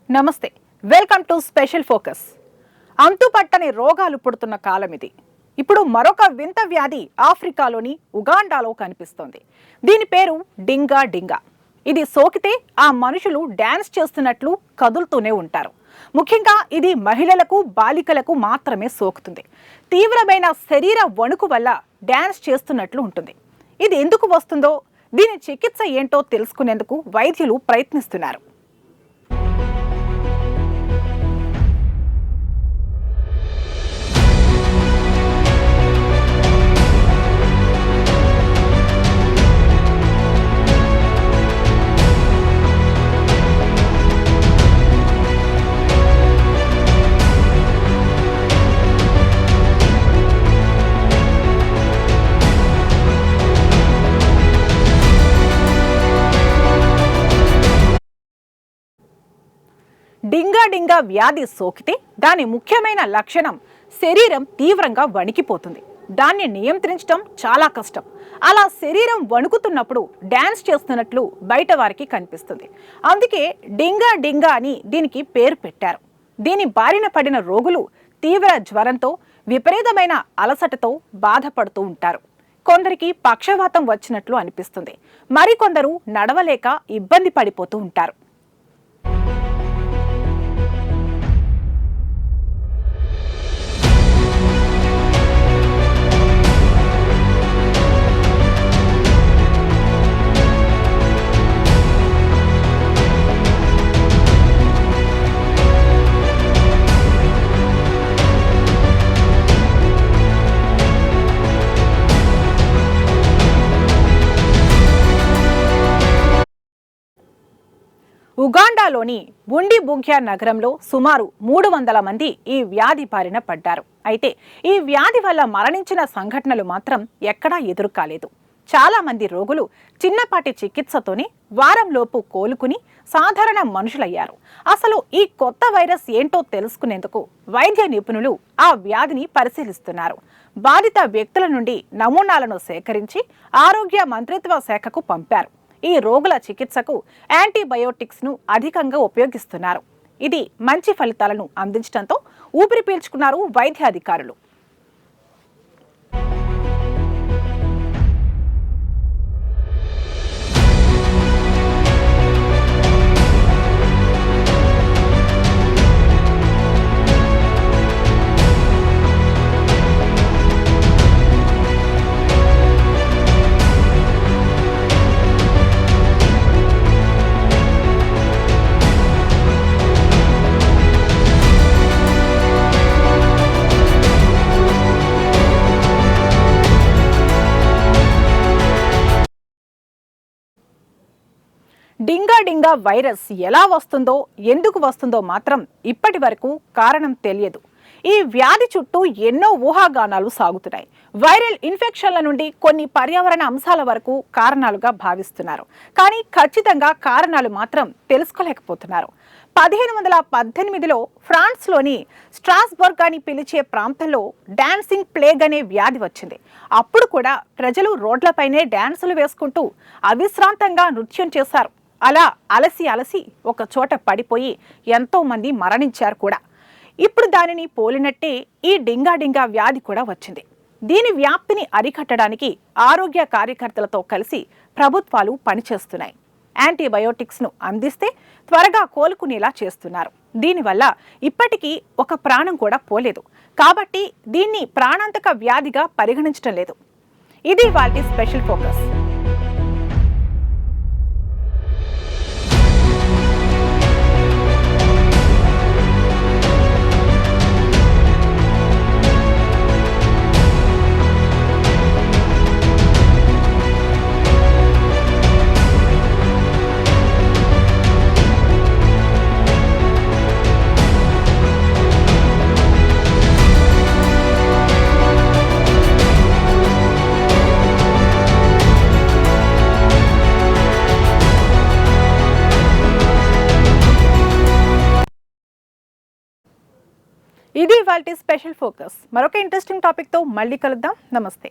నమస్తే, welcome to special focus. అంతుపట్టని రోగాలు పుడుతున్న కాలం ఇది. ఇప్పుడు మరొక వింత వ్యాధి ఆఫ్రికాలోని ఉగాండాలో కనిపిస్తోంది. దీని పేరు డింగా డింగా. ఇది సోకితే ఆ మనుషులు డాన్స్ చేస్తున్నట్లు కదులుతూనే ఉంటారు. ముఖ్యంగా ఇది మహిళలకు, బాలికలకు మాత్రమే సోకుతుంది. తీవ్రమైన శరీర వణుకు వల్ల డాన్స్ చేస్తున్నట్లు ఉంటుంది. ఇది ఎందుకు వస్తుందో, దీని చికిత్స ఏంటో తెలుసుకునేందుకు వైద్యులు ప్రయత్నిస్తున్నారు. డింగా డింగా వ్యాధి సోకితే దాని ముఖ్యమైన లక్షణం శరీరం తీవ్రంగా వణికిపోతుంది. దాన్ని నియంత్రించడం చాలా కష్టం. అలా శరీరం వణుకుతున్నప్పుడు డాన్స్ చేస్తున్నట్లు బయట వారికి కనిపిస్తుంది. అందుకే డింగా డింగా అని దీనికి పేరు పెట్టారు. దీని బారిన పడిన రోగులు తీవ్ర జ్వరంతో, విపరీతమైన అలసటతో బాధపడుతూ ఉంటారు. కొందరికి పక్షవాతం వచ్చినట్లు అనిపిస్తుంది. మరికొందరు నడవలేక ఇబ్బంది పడిపోతూ ఉంటారు. ఉగాండాలోని బుండిబుగ్యా నగరంలో సుమారు 300 మంది ఈ వ్యాధి బారిన పడ్డారు. అయితే ఈ వ్యాధి వల్ల మరణించిన సంఘటనలు మాత్రం ఎక్కడా ఎదురు కాలేదు. చాలా మంది రోగులు చిన్నపాటి చికిత్సతోనే వారంలోపు కోలుకుని సాధారణ మనుషులయ్యారు. అసలు ఈ కొత్త వైరస్ ఏంటో తెలుసుకునేందుకు వైద్య నిపుణులు ఆ వ్యాధిని పరిశీలిస్తున్నారు. బాధిత వ్యక్తుల నుండి నమూనాలను సేకరించి ఆరోగ్య మంత్రిత్వ శాఖకు పంపారు. ఈ రోగుల చికిత్సకు యాంటీబయోటిక్స్ ను అధికంగా ఉపయోగిస్తున్నారు. ఇది మంచి ఫలితాలను అందించడంతో ఊపిరి పీల్చుకున్నారు వైద్య అధికారులు. డింగా డింగా వైరస్ ఎలా వస్తుందో, ఎందుకు వస్తుందో మాత్రం ఇప్పటి వరకు కారణం తెలియదు. ఈ వ్యాధి చుట్టూ ఎన్నో ఊహాగానాలు సాగుతున్నాయి. వైరల్ ఇన్ఫెక్షన్ల నుండి కొన్ని పర్యావరణ అంశాల వరకు కారణాలుగా భావిస్తున్నారు. కానీ ఖచ్చితంగా కారణాలు మాత్రం తెలుసుకోలేకపోతున్నారు. 1518లో ఫ్రాన్స్లోని స్ట్రాస్బర్గ్ అని పిలిచే ప్రాంతంలో డాన్సింగ్ ప్లేగ్ అనే వ్యాధి వచ్చింది. అప్పుడు కూడా ప్రజలు రోడ్లపైనే డాన్సులు వేసుకుంటూ అవిశ్రాంతంగా నృత్యం చేశారు. అలా అలసి అలసి ఒక చోట పడిపోయి ఎంతో మంది మరణించారు కూడా. ఇప్పుడు దానిని పోలినట్టే ఈ డింగా డింగా వ్యాధి కూడా వచ్చింది. దీని వ్యాప్తిని అరికట్టడానికి ఆరోగ్య కార్యకర్తలతో కలిసి ప్రభుత్వాలు పనిచేస్తున్నాయి. యాంటీబయోటిక్స్ ను అందిస్తే త్వరగా కోలుకునేలా చేస్తున్నారు. దీనివల్ల ఇప్పటికీ ఒక ప్రాణం కూడా పోలేదు. కాబట్టి దీన్ని ప్రాణాంతక వ్యాధిగా పరిగణించడం లేదు. ఇది వాటి స్పెషల్ ఫోకస్. ఇది వాటి స్పెషల్ ఫోకస్. మరొక ఇంట్రెస్టింగ్ టాపిక్ తో మళ్ళీ కలుద్దాం. నమస్తే.